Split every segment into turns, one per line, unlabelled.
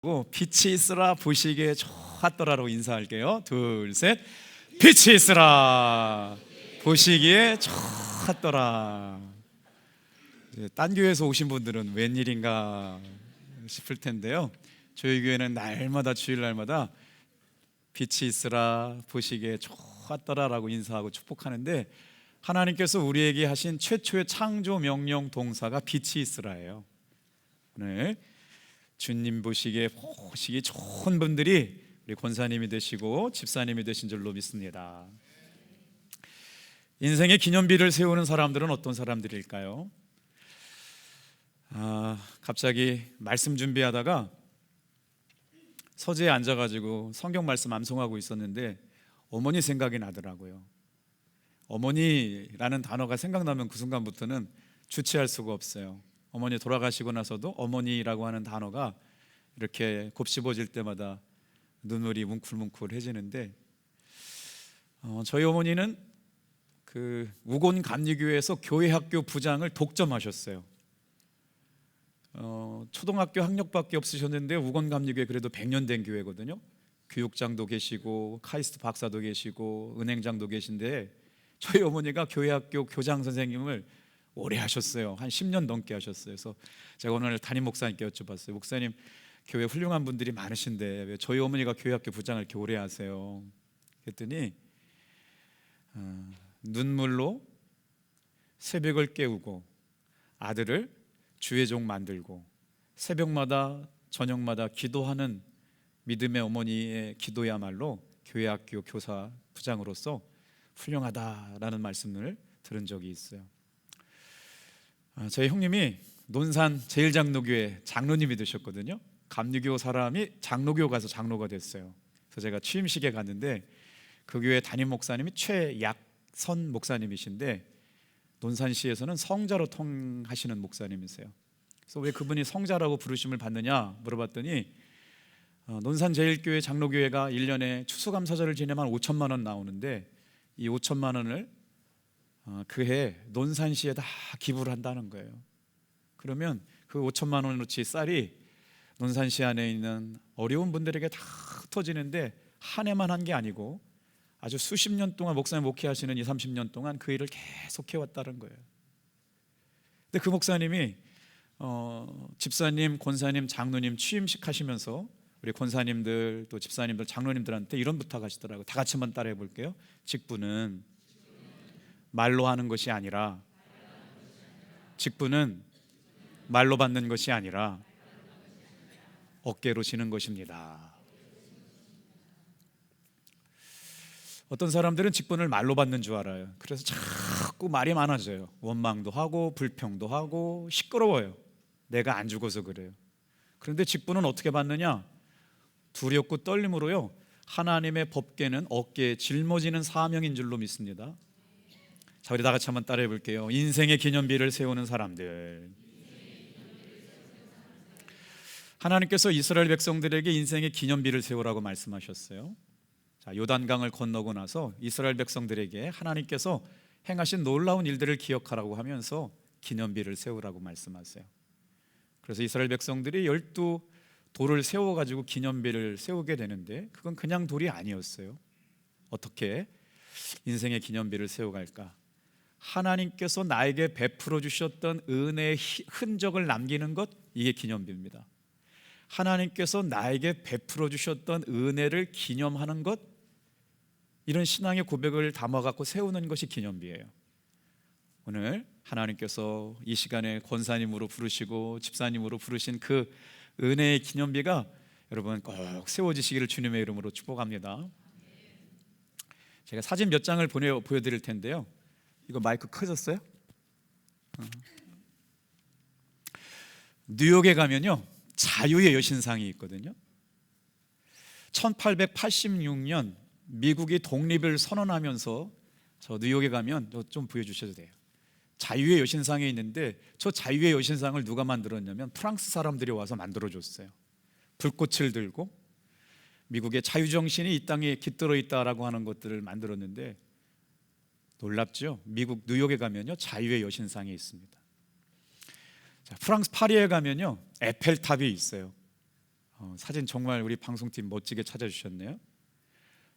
빛이 있으라 보시기에 좋았더라로 인사할게요. 둘, 셋. 빛이 있으라 보시기에 좋았더라. 딴 교회에서 오신 분들은 웬일인가 싶을 텐데요. 저희 교회는 날마다 주일날마다 빛이 있으라 보시기에 좋았더라라고 인사하고 축복하는데, 하나님께서 우리에게 하신 최초의 창조 명령 동사가 빛이 있으라예요. 오늘 주님 보시기에 좋은 분들이 우리 권사님이 되시고 집사님이 되신 줄로 믿습니다. 인생의 기념비를 세우는 사람들은 어떤 사람들일까요? 갑자기 말씀 준비하다가 서재에 앉아가지고 성경 말씀 암송하고 있었는데 어머니 생각이 나더라고요. 어머니라는 단어가 생각나면 그 순간부터는 주체할 수가 없어요. 어머니 돌아가시고 나서도 어머니라고 하는 단어가 이렇게 곱씹어질 때마다 눈물이 뭉클뭉클해지는데, 저희 어머니는 그 우곤 감리교회에서 교회학교 부장을 독점하셨어요. 초등학교 학력밖에 없으셨는데 우건 감리교회 그래도 100년 된 교회거든요. 교육장도 계시고 카이스트 박사도 계시고 은행장도 계신데, 저희 어머니가 교회학교 교장 선생님을 오래 하셨어요. 한 10년 넘게 하셨어요. 그래서 제가 오늘 담임 목사님께 여쭤봤어요. 목사님, 교회 훌륭한 분들이 많으신데 왜 저희 어머니가 교회학교 부장을 이렇게 오래 하세요? 그랬더니 눈물로 새벽을 깨우고 아들을 주의 종 만들고 새벽마다 저녁마다 기도하는 믿음의 어머니의 기도야말로 교회학교 교사 부장으로서 훌륭하다라는 말씀을 들은 적이 있어요. 저희 형님이 논산 제일장로교회 장로님이 되셨거든요. 감리교 사람이 장로교 가서 장로가 됐어요. 그래서 제가 취임식에 갔는데 그 교회 담임 목사님이 최약선 목사님이신데 논산시에서는 성자로 통하시는 목사님이세요. 그래서 왜 그분이 성자라고 부르심을 받느냐 물어봤더니 논산 제일교회 장로교회가 1년에 추수감사절을 지내면 5천만 원 나오는데 이 5천만 원을 그해 논산시에 다 기부를 한다는 거예요. 그러면 그 5천만 원어치 쌀이 논산시 안에 있는 어려운 분들에게 다 흩어지는데 한 해만 한 게 아니고 아주 수십 년 동안 목사님 목회하시는 20, 30년 동안 그 일을 계속 해왔다는 거예요. 근데 그 목사님이 집사님, 권사님, 장로님 취임식 하시면서 우리 권사님들 또 집사님들, 장로님들한테 이런 부탁하시더라고요. 다 같이 한번 따라해 볼게요. 직분은 말로 하는 것이 아니라, 직분은 말로 받는 것이 아니라 어깨로 지는 것입니다. 어떤 사람들은 직분을 말로 받는 줄 알아요. 그래서 자꾸 말이 많아져요. 원망도 하고 불평도 하고 시끄러워요. 내가 안 죽어서 그래요. 그런데 직분은 어떻게 받느냐? 두렵고 떨림으로요. 하나님의 법궤는 어깨에 짊어지는 사명인 줄로 믿습니다. 자, 우리 다 같이 한번 따라해 볼게요. 인생의 기념비를 세우는 사람들. 하나님께서 이스라엘 백성들에게 인생의 기념비를 세우라고 말씀하셨어요. 자, 요단강을 건너고 나서 이스라엘 백성들에게 하나님께서 행하신 놀라운 일들을 기억하라고 하면서 기념비를 세우라고 말씀하세요. 그래서 이스라엘 백성들이 12돌을 세워가지고 기념비를 세우게 되는데 그건 그냥 돌이 아니었어요. 어떻게 인생의 기념비를 세워갈까? 하나님께서 나에게 베풀어 주셨던 은혜의 흔적을 남기는 것, 이게 기념비입니다. 하나님께서 나에게 베풀어 주셨던 은혜를 기념하는 것, 이런 신앙의 고백을 담아갖고 세우는 것이 기념비예요. 오늘 하나님께서 이 시간에 권사님으로 부르시고 집사님으로 부르신 그 은혜의 기념비가 여러분 꼭 세워지시기를 주님의 이름으로 축복합니다. 제가 사진 몇 장을 보여드릴 텐데요. 이거 마이크 커졌어요? 뉴욕에 가면요 자유의 여신상이 있거든요. 1886년 미국이 독립을 선언하면서 저 뉴욕에 가면 좀 보여주셔도 돼요. 자유의 여신상이 있는데 저 자유의 여신상을 누가 만들었냐면 프랑스 사람들이 와서 만들어줬어요. 불꽃을 들고 미국의 자유정신이 이 땅에 깃들어 있다라고 하는 것들을 만들었는데 놀랍죠? 미국 뉴욕에 가면요 자유의 여신상이 있습니다. 자, 프랑스 파리에 가면요 에펠탑이 있어요. 사진 정말 우리 방송팀 멋지게 찾아주셨네요.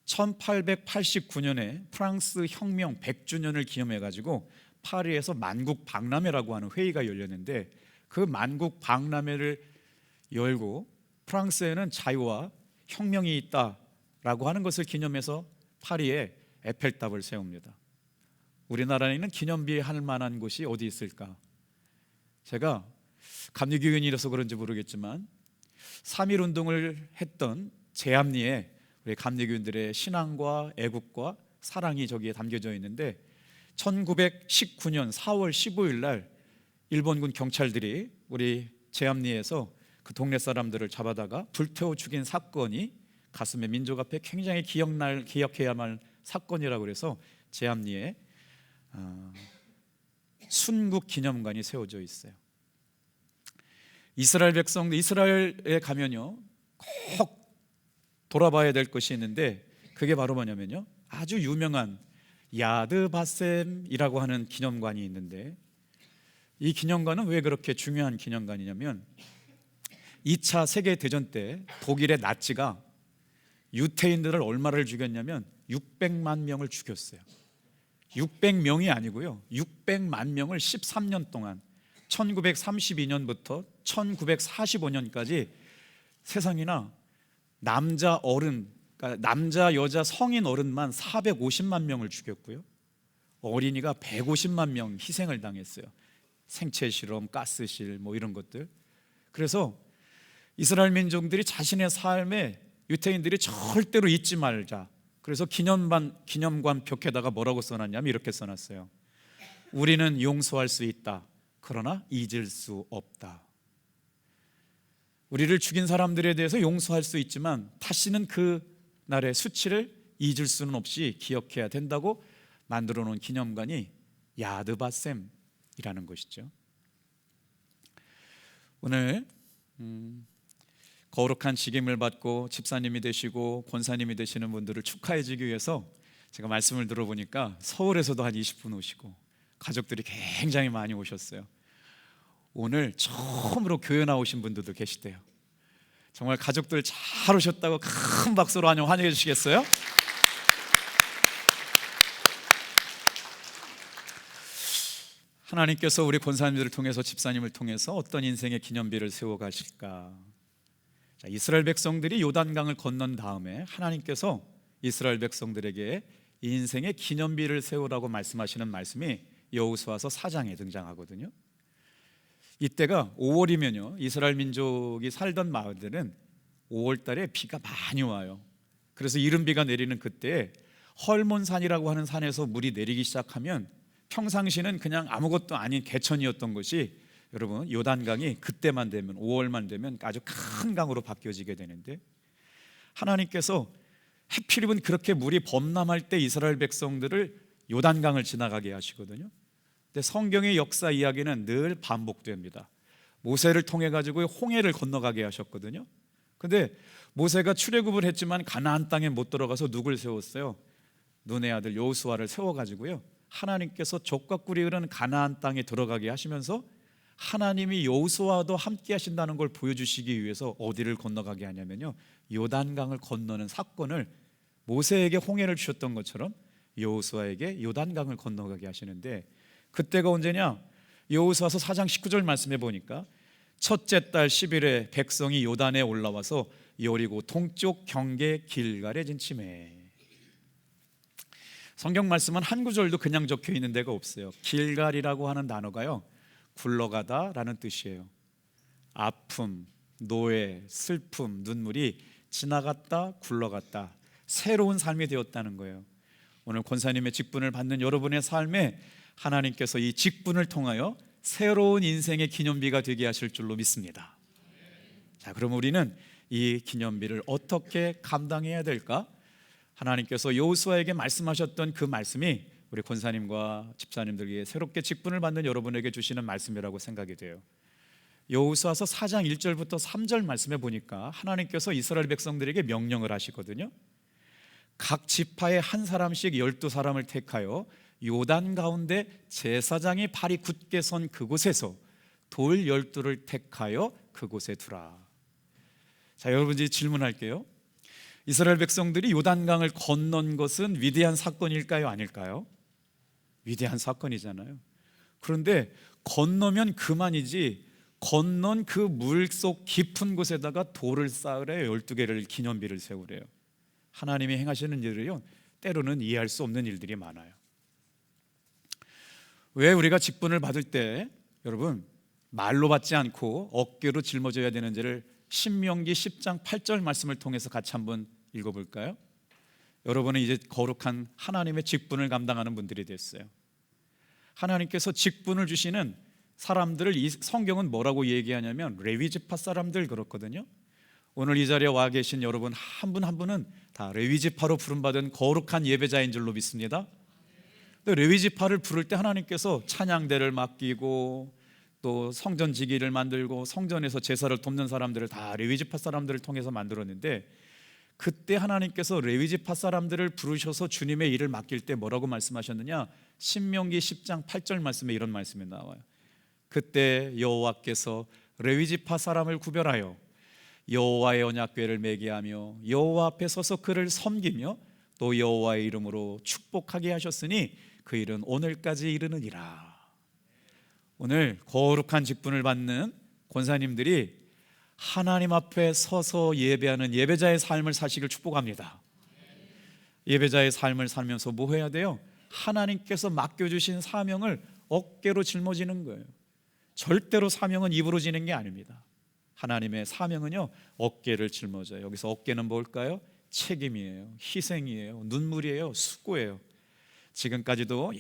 1889년에 프랑스 혁명 100주년을 기념해가지고 파리에서 만국 박람회라고 하는 회의가 열렸는데, 그 만국 박람회를 열고 프랑스에는 자유와 혁명이 있다라고 하는 것을 기념해서 파리에 에펠탑을 세웁니다. 우리나라에는 기념비 할 만한 곳이 어디 있을까? 제가 감리교인이라서 그런지 모르겠지만 3.1 운동을 했던 제암리에 우리 감리교인들의 신앙과 애국과 사랑이 저기에 담겨져 있는데, 1919년 4월 15일 날 일본군 경찰들이 우리 제암리에서 그 동네 사람들을 잡아다가 불태워 죽인 사건이 가슴에 민족 앞에 굉장히 기억해야만 할 사건이라고 해서 제암리에 순국 기념관이 세워져 있어요. 이스라엘 백성들, 이스라엘에 가면요 꼭 돌아봐야 될 것이 있는데, 그게 바로 뭐냐면요, 아주 유명한 야드 바셈이라고 하는 기념관이 있는데, 이 기념관은 왜 그렇게 중요한 기념관이냐면 2차 세계대전 때 독일의 나치가 유태인들을 얼마를 죽였냐면 600만 명을 죽였어요. 600명이 아니고요, 600만 명을 13년 동안 1932년부터 1945년까지 세상이나 남자 어른, 그러니까 남자 여자 성인 어른만 450만 명을 죽였고요, 어린이가 150만 명 희생을 당했어요. 생체 실험, 가스실 뭐 이런 것들. 그래서 이스라엘 민족들이 자신의 삶에 유태인들이 절대로 잊지 말자, 그래서 기념관 벽에다가 뭐라고 써놨냐면 이렇게 써놨어요. 우리는 용서할 수 있다, 그러나 잊을 수 없다. 우리를 죽인 사람들에 대해서 용서할 수 있지만 다시는 그 날의 수치를 잊을 수는 없이 기억해야 된다고 만들어 놓은 기념관이 야드바셈이라는 것이죠. 오늘 거룩한 직임을 받고 집사님이 되시고 권사님이 되시는 분들을 축하해 주기 위해서 제가 말씀을 들어보니까 서울에서도 한 20분 오시고 가족들이 굉장히 많이 오셨어요. 오늘 처음으로 교회 나오신 분들도 계시대요. 정말 가족들 잘 오셨다고 큰 박수로 환영해 주시겠어요? 하나님께서 우리 권사님들을 통해서, 집사님을 통해서 어떤 인생의 기념비를 세워가실까? 자, 이스라엘 백성들이 요단강을 건넌 다음에 하나님께서 이스라엘 백성들에게 인생의 기념비를 세우라고 말씀하시는 말씀이 여호수아서 4장에 등장하거든요. 이때가 5월이면요, 이스라엘 민족이 살던 마을들은 5월 달에 비가 많이 와요. 그래서 이른비가 내리는 그때 헐몬산이라고 하는 산에서 물이 내리기 시작하면 평상시는 그냥 아무것도 아닌 개천이었던 것이, 여러분, 요단강이 그때만 되면, 5월만 되면 아주 큰 강으로 바뀌어지게 되는데, 하나님께서 해필이면 그렇게 물이 범람할 때 이스라엘 백성들을 요단강을 지나가게 하시거든요. 근데 성경의 역사 이야기는 늘 반복됩니다. 모세를 통해 가지고 홍해를 건너가게 하셨거든요. 근데 모세가 출애굽을 했지만 가나안 땅에 못 들어가서 누굴 세웠어요? 눈의 아들 여호수아를 세워 가지고요, 하나님께서 젖과 꿀이 흐르는 가나안 땅에 들어가게 하시면서 하나님이 여호수아도 함께 하신다는 걸 보여주시기 위해서 어디를 건너가게 하냐면요, 요단강을 건너는 사건을 모세에게 홍해를 주셨던 것처럼 여호수아에게 요단강을 건너가게 하시는데, 그때가 언제냐? 여호수아서 4장 19절 말씀해 보니까 첫째 달 10일에 백성이 요단에 올라와서 여리고 동쪽 경계 길갈에 진침해. 성경 말씀은 한 구절도 그냥 적혀 있는 데가 없어요. 길갈이라고 하는 단어가요, 굴러가다라는 뜻이에요. 아픔, 노예, 슬픔, 눈물이 지나갔다 굴러갔다 새로운 삶이 되었다는 거예요. 오늘 권사님의 직분을 받는 여러분의 삶에 하나님께서 이 직분을 통하여 새로운 인생의 기념비가 되게 하실 줄로 믿습니다. 자, 그럼 우리는 이 기념비를 어떻게 감당해야 될까? 하나님께서 여호수아에게 말씀하셨던 그 말씀이 우리 권사님과 집사님들에게 새롭게 직분을 받는 여러분에게 주시는 말씀이라고 생각이 돼요. 여호수아서 4장 1절부터 3절 말씀에 보니까 하나님께서 이스라엘 백성들에게 명령을 하시거든요. 각 지파에 한 사람씩 12사람을 택하여 요단 가운데 제사장이 발이 굳게 선 그곳에서 돌 12를 택하여 그곳에 두라. 자, 여러분 이제 질문할게요. 이스라엘 백성들이 요단강을 건넌 것은 위대한 사건일까요? 아닐까요? 위대한 사건이잖아요. 그런데 건너면 그만이지, 건넌 그 물속 깊은 곳에다가 돌을 쌓으래요. 12개를 기념비를 세우래요. 하나님이 행하시는 일을요, 때로는 이해할 수 없는 일들이 많아요. 왜 우리가 직분을 받을 때 여러분 말로 받지 않고 어깨로 짊어져야 되는지를 신명기 10장 8절 말씀을 통해서 같이 한번 읽어볼까요? 여러분은 이제 거룩한 하나님의 직분을 감당하는 분들이 됐어요. 하나님께서 직분을 주시는 사람들을 이 성경은 뭐라고 얘기하냐면 레위지파 사람들 그렇거든요. 오늘 이 자리에 와 계신 여러분 한 분 한 분은 다 레위지파로 부름받은 거룩한 예배자인 줄로 믿습니다. 레위지파를 부를 때 하나님께서 찬양대를 맡기고 또 성전 지기를 만들고 성전에서 제사를 돕는 사람들을 다 레위지파 사람들을 통해서 만들었는데, 그때 하나님께서 레위지파 사람들을 부르셔서 주님의 일을 맡길 때 뭐라고 말씀하셨느냐? 신명기 10장 8절 말씀에 이런 말씀이 나와요. 그때 여호와께서 레위지파 사람을 구별하여 여호와의 언약궤를 매게 하며 여호와 앞에 서서 그를 섬기며 또 여호와의 이름으로 축복하게 하셨으니 그 일은 오늘까지 이르느니라. 오늘 거룩한 직분을 받는 권사님들이 하나님 앞에 서서 예배하는 예배자의 삶을 사시길 축복합니다. 예배자의 삶을 살면서 뭐 해야 돼요? 하나님께서 맡겨주신 사명을 어깨로 짊어지는 거예요. 절대로 사명은 입으로 지는 게 아닙니다. 하나님의 사명은요, 어깨를 짊어져요. 여기서 어깨는 뭘까요? 책임이에요, 희생이에요, 눈물이에요, 수고예요. 지금까지도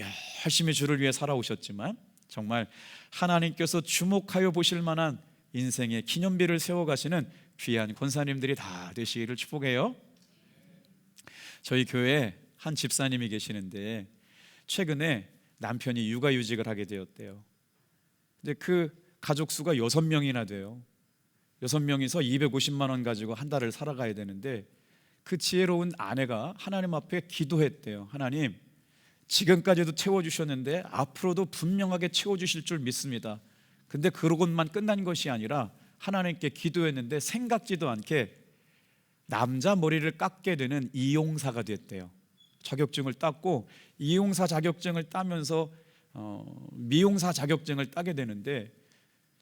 열심히 주를 위해 살아오셨지만 정말 하나님께서 주목하여 보실 만한 인생의 기념비를 세워가시는 귀한 권사님들이 다 되시기를 축복해요. 저희 교회에 한 집사님이 계시는데 최근에 남편이 육아휴직을 하게 되었대요. 근데 그 가족 수가 6명이나 돼요. 6명이서 250만 원 가지고 한 달을 살아가야 되는데, 그 지혜로운 아내가 하나님 앞에 기도했대요. 하나님, 지금까지도 채워주셨는데 앞으로도 분명하게 채워주실 줄 믿습니다. 근데 그러고만 끝난 것이 아니라 하나님께 기도했는데 생각지도 않게 남자 머리를 깎게 되는 이용사가 됐대요. 자격증을 땄고 이용사 자격증을 따면서 미용사 자격증을 따게 되는데,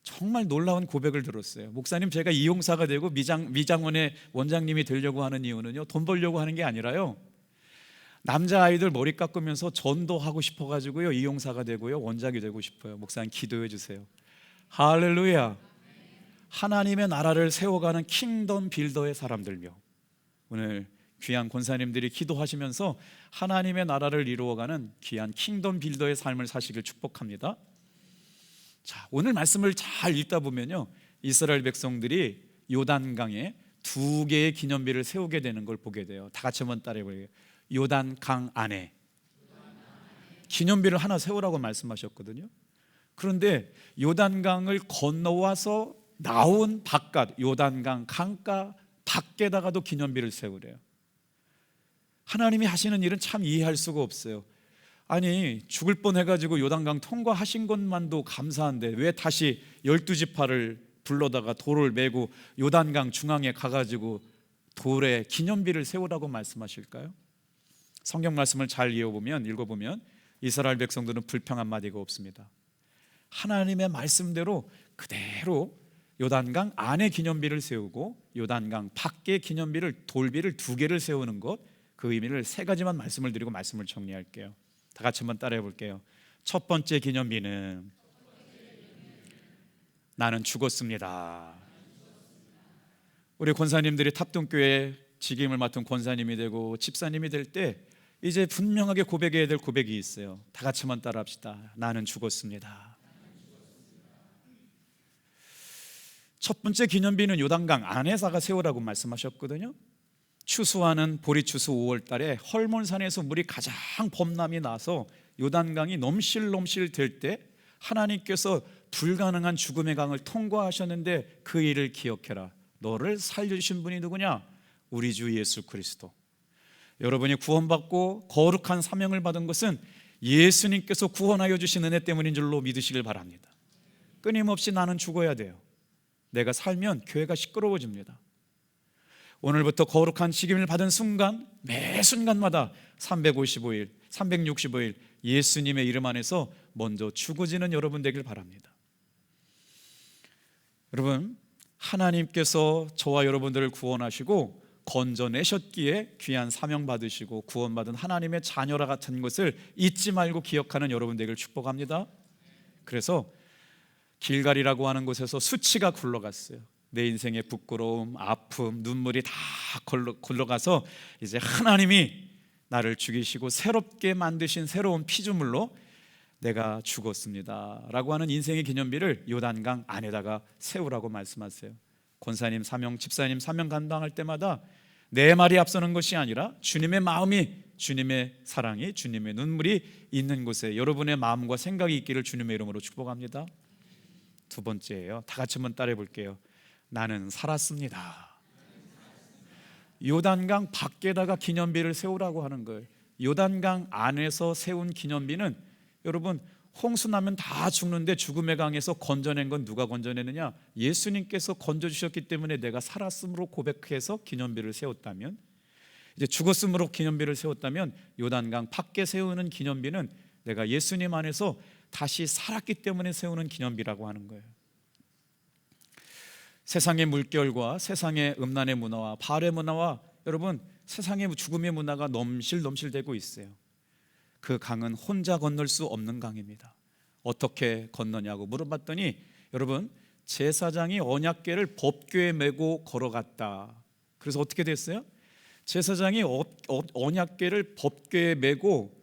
정말 놀라운 고백을 들었어요. 목사님, 제가 이용사가 되고 미장원의 원장님이 되려고 하는 이유는요, 돈 벌려고 하는 게 아니라요, 남자아이들 머리 깎으면서 전도하고 싶어가지고요, 이용사가 되고요, 원장이 되고 싶어요. 목사님 기도해 주세요. 할렐루야. 하나님의 나라를 세워가는 킹덤 빌더의 사람들며, 오늘 귀한 권사님들이 기도하시면서 하나님의 나라를 이루어가는 귀한 킹덤 빌더의 삶을 사시길 축복합니다. 자, 오늘 말씀을 잘 읽다 보면요, 이스라엘 백성들이 요단강에 2개의 기념비를 세우게 되는 걸 보게 돼요. 다 같이 한번 따라해 볼게요. 요단강 안에 기념비를 하나 세우라고 말씀하셨거든요. 그런데 요단강을 건너와서 나온 바깥, 요단강 강가 밖에다가도 기념비를 세우래요. 하나님이 하시는 일은 참 이해할 수가 없어요. 아니, 죽을 뻔해가지고 요단강 통과하신 것만도 감사한데 왜 다시 12지파를 불러다가 돌을 메고 요단강 중앙에 가가지고 돌에 기념비를 세우라고 말씀하실까요? 성경 말씀을 잘 읽어보면 이스라엘 백성들은 불평 한마디가 없습니다. 하나님의 말씀대로 그대로 요단강 안에 기념비를 세우고 요단강 밖에 기념비를, 돌비를 2개를 세우는 것, 그 의미를 3가지만 말씀을 드리고 말씀을 정리할게요. 다 같이 한번 따라해 볼게요. 첫 번째 기념비는 나는 죽었습니다. 우리 권사님들이 탑동교회 직임을 맡은 권사님이 되고 집사님이 될 때 이제 분명하게 고백해야 될 고백이 있어요. 다 같이 한번 따라합시다. 나는 죽었습니다. 첫 번째 기념비는 요단강 안에다가 세우라고 말씀하셨거든요. 추수하는 보리추수 5월 달에 헐몬산에서 물이 가장 범람이 나서 요단강이 넘실넘실 될 때 하나님께서 불가능한 죽음의 강을 통과하셨는데 그 일을 기억해라. 너를 살려주신 분이 누구냐? 우리 주 예수 그리스도. 여러분이 구원받고 거룩한 사명을 받은 것은 예수님께서 구원하여 주신 은혜 때문인 줄로 믿으시길 바랍니다. 끊임없이 나는 죽어야 돼요. 내가 살면 교회가 시끄러워집니다. 오늘부터 거룩한 직임을 받은 순간 매 순간마다 355일, 365일 예수님의 이름 안에서 먼저 죽어지는 여러분 되길 바랍니다. 여러분, 하나님께서 저와 여러분들을 구원하시고 건져내셨기에 귀한 사명 받으시고 구원받은 하나님의 자녀라 같은 것을 잊지 말고 기억하는 여러분 되길 축복합니다. 그래서 길갈이라고 하는 곳에서 수치가 굴러갔어요. 내 인생의 부끄러움, 아픔, 눈물이 다 굴러가서 이제 하나님이 나를 죽이시고 새롭게 만드신 새로운 피조물로 내가 죽었습니다 라고 하는 인생의 기념비를 요단강 안에다가 세우라고 말씀하세요. 권사님 사명, 집사님 사명 감당할 때마다 내 말이 앞서는 것이 아니라 주님의 마음이, 주님의 사랑이, 주님의 눈물이 있는 곳에 여러분의 마음과 생각이 있기를 주님의 이름으로 축복합니다. 두 번째예요. 다 같이 한번 따라해 볼게요. 나는 살았습니다. 요단강 밖에다가 기념비를 세우라고 하는 거예요. 요단강 안에서 세운 기념비는 여러분, 홍수 나면 다 죽는데 죽음의 강에서 건져낸 건 누가 건져내느냐? 예수님께서 건져주셨기 때문에 내가 살았음으로 고백해서 기념비를 세웠다면, 이제 죽었음으로 기념비를 세웠다면 요단강 밖에 세우는 기념비는 내가 예수님 안에서 다시 살았기 때문에 세우는 기념비라고 하는 거예요. 세상의 물결과 세상의 음란의 문화와 바알의 문화와 여러분, 세상의 죽음의 문화가 넘실넘실되고 있어요. 그 강은 혼자 건널 수 없는 강입니다. 어떻게 건너냐고 물어봤더니 여러분, 제사장이 언약궤를 법궤에 메고 걸어갔다. 그래서 어떻게 됐어요? 제사장이 언약궤를 법궤에 메고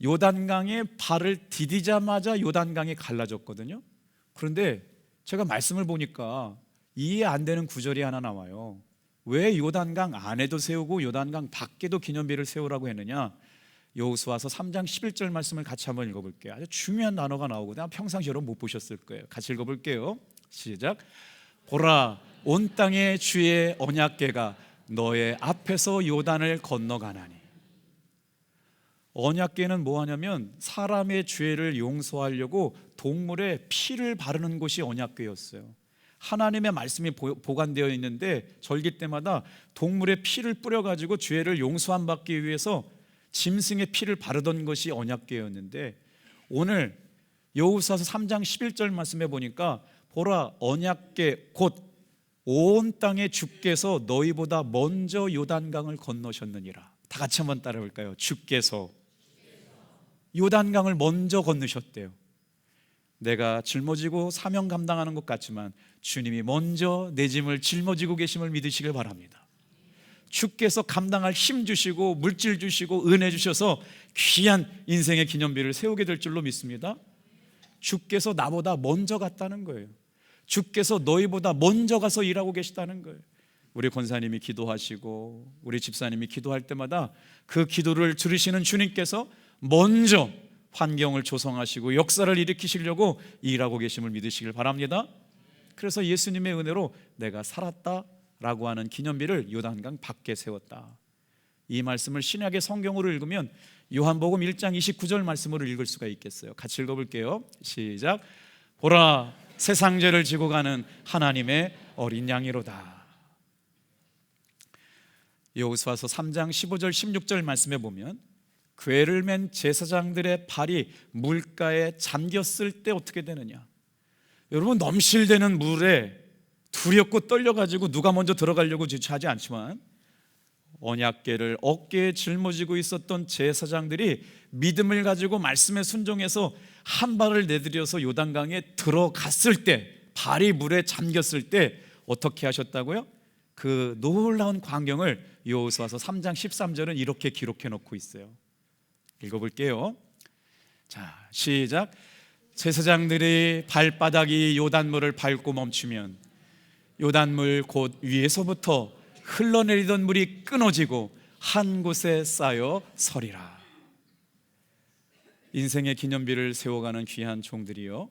요단강에 발을 디디자마자 요단강이 갈라졌거든요. 그런데 제가 말씀을 보니까 이해 안 되는 구절이 하나 나와요. 왜 요단강 안에도 세우고 요단강 밖에도 기념비를 세우라고 했느냐? 여호수아서 3장 11절 말씀을 같이 한번 읽어볼게요. 아주 중요한 단어가 나오거든요. 평상시 여러분 못 보셨을 거예요. 같이 읽어볼게요. 시작. 보라, 온 땅의 주의 언약궤가 너의 앞에서 요단을 건너가나니. 언약궤는 뭐 하냐면 사람의 죄를 용서하려고 동물의 피를 바르는 곳이 언약궤였어요. 하나님의 말씀이 보관되어 있는데 절기 때마다 동물의 피를 뿌려가지고 죄를 용서함 받기 위해서 짐승의 피를 바르던 것이 언약궤였는데, 오늘 여호수아서 3장 11절 말씀해 보니까 보라, 언약궤 곧 온 땅의 주께서 너희보다 먼저 요단강을 건너셨느니라. 다 같이 한번 따라 볼까요? 주께서 요단강을 먼저 건너셨대요. 내가 짊어지고 사명 감당하는 것 같지만 주님이 먼저 내 짐을 짊어지고 계심을 믿으시길 바랍니다. 주께서 감당할 힘 주시고 물질 주시고 은혜 주셔서 귀한 인생의 기념비를 세우게 될 줄로 믿습니다. 주께서 나보다 먼저 갔다는 거예요. 주께서 너희보다 먼저 가서 일하고 계시다는 거예요. 우리 권사님이 기도하시고 우리 집사님이 기도할 때마다 그 기도를 들으시는 주님께서 먼저 환경을 조성하시고 역사를 일으키시려고 일하고 계심을 믿으시길 바랍니다. 그래서 예수님의 은혜로 내가 살았다 라고 하는 기념비를 요단강 밖에 세웠다. 이 말씀을 신약의 성경으로 읽으면 요한복음 1장 29절 말씀으로 읽을 수가 있겠어요. 같이 읽어볼게요. 시작. 보라, 세상 죄를 지고 가는 하나님의 어린 양이로다. 여호수아서 3장 15절 16절 말씀에 보면 궤를 맨 제사장들의 발이 물가에 잠겼을 때 어떻게 되느냐? 여러분, 넘실대는 물에 두렵고 떨려가지고 누가 먼저 들어가려고 지체하지 않지만 언약궤를 어깨에 짊어지고 있었던 제사장들이 믿음을 가지고 말씀에 순종해서 한 발을 내들여서 요단강에 들어갔을 때, 발이 물에 잠겼을 때 어떻게 하셨다고요? 그 놀라운 광경을 여호수아서 3장 13절은 이렇게 기록해 놓고 있어요. 읽어볼게요. 자, 시작. 제사장들이 발바닥이 요단물을 밟고 멈추면 요단물 곧 위에서부터 흘러내리던 물이 끊어지고 한 곳에 쌓여 서리라. 인생의 기념비를 세워가는 귀한 종들이요,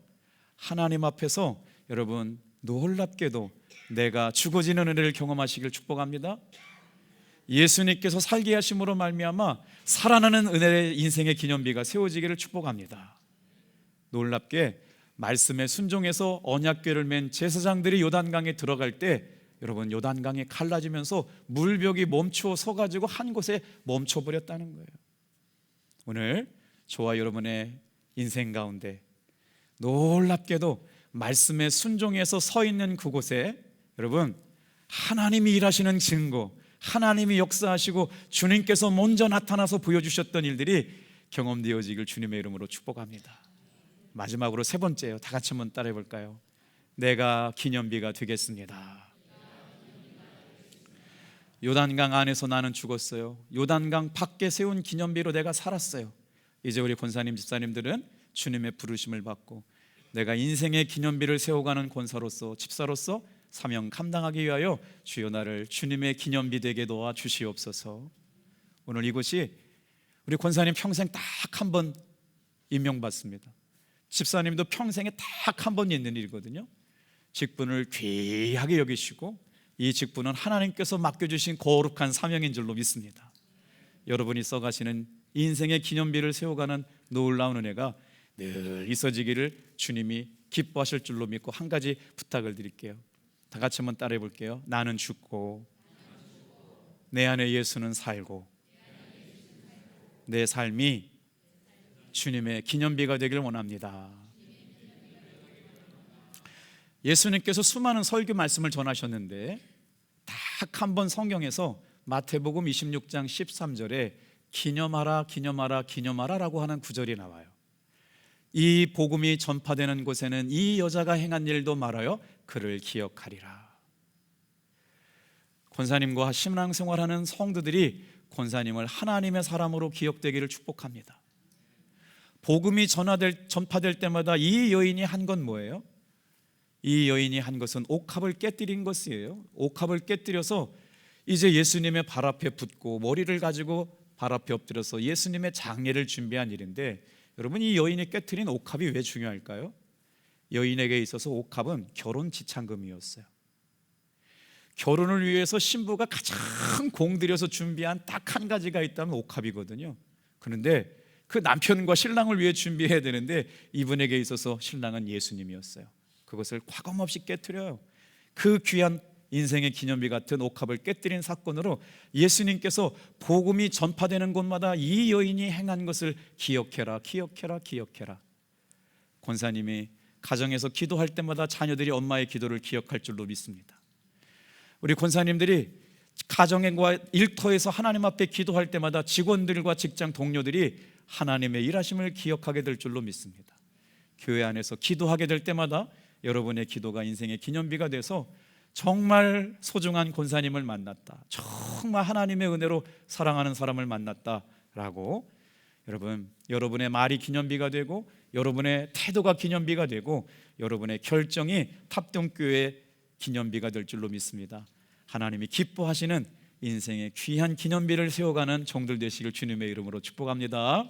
하나님 앞에서 여러분 놀랍게도 내가 죽어지는 은혜를 경험하시길 축복합니다. 예수님께서 살게 하심으로 말미암아 살아나는 은혜의 인생의 기념비가 세워지기를 축복합니다. 놀랍게 말씀에 순종해서 언약궤를 맨 제사장들이 요단강에 들어갈 때 여러분 요단강이 갈라지면서 물벽이 멈추어 서가지고 한 곳에 멈춰버렸다는 거예요. 오늘 저와 여러분의 인생 가운데 놀랍게도 말씀에 순종해서 서 있는 그곳에 여러분 하나님이 일하시는 증거, 하나님이 역사하시고 주님께서 먼저 나타나서 보여주셨던 일들이 경험되어지길 주님의 이름으로 축복합니다. 마지막으로 세 번째요. 다 같이 한번 따라해 볼까요? 내가 기념비가 되겠습니다. 요단강 안에서 나는 죽었어요. 요단강 밖에 세운 기념비로 내가 살았어요. 이제 우리 권사님 집사님들은 주님의 부르심을 받고 내가 인생의 기념비를 세워가는 권사로서 집사로서 사명 감당하기 위하여 주여 나를 주님의 기념비 되게 도와 주시옵소서. 오늘 이곳이 우리 권사님 평생 딱 한 번 임명받습니다. 집사님도 평생에 딱 한 번 있는 일이거든요. 직분을 귀하게 여기시고 이 직분은 하나님께서 맡겨주신 거룩한 사명인 줄로 믿습니다. 여러분이 써가시는 인생의 기념비를 세워가는 놀라운 은혜가 늘 있어지기를 주님이 기뻐하실 줄로 믿고 한 가지 부탁을 드릴게요. 다 같이 한번 따라해 볼게요. 나는 죽고 내 안에 예수는 살고 내 삶이 주님의 기념비가 되길 원합니다. 예수님께서 수많은 설교 말씀을 전하셨는데 딱 한 번 성경에서 마태복음 26장 13절에 기념하라 기념하라 기념하라 라고 하는 구절이 나와요. 이 복음이 전파되는 곳에는 이 여자가 행한 일도 말하여 그를 기억하리라. 권사님과 신앙생활하는 성도들이 권사님을 하나님의 사람으로 기억되기를 축복합니다. 복음이 전파될 때마다 이 여인이 한 건 뭐예요? 이 여인이 한 것은 옥합을 깨뜨린 것이에요. 옥합을 깨뜨려서 이제 예수님의 발 앞에 붙고 머리를 가지고 발 앞에 엎드려서 예수님의 장례를 준비한 일인데, 여러분 이 여인이 깨뜨린 옥합이 왜 중요할까요? 여인에게 있어서 옥합은 결혼 지참금이었어요. 결혼을 위해서 신부가 가장 공들여서 준비한 딱 한 가지가 있다면 옥합이거든요. 그런데 그 남편과 신랑을 위해 준비해야 되는데 이분에게 있어서 신랑은 예수님이었어요. 그것을 과감없이 깨뜨려요. 그 귀한 인생의 기념비 같은 옥합을 깨뜨린 사건으로 예수님께서 복음이 전파되는 곳마다 이 여인이 행한 것을 기억해라 기억해라 기억해라. 권사님이 가정에서 기도할 때마다 자녀들이 엄마의 기도를 기억할 줄로 믿습니다. 우리 권사님들이 가정과 일터에서 하나님 앞에 기도할 때마다 직원들과 직장 동료들이 하나님의 일하심을 기억하게 될 줄로 믿습니다. 교회 안에서 기도하게 될 때마다 여러분의 기도가 인생의 기념비가 돼서 정말 소중한 권사님을 만났다, 정말 하나님의 은혜로 사랑하는 사람을 만났다라고 여러분의 말이 기념비가 되고 여러분의 태도가 기념비가 되고 여러분의 결정이 탑동교회의 기념비가 될 줄로 믿습니다. 하나님이 기뻐하시는 인생의 귀한 기념비를 세워가는 종들 되시길 주님의 이름으로 축복합니다.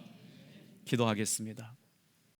기도하겠습니다.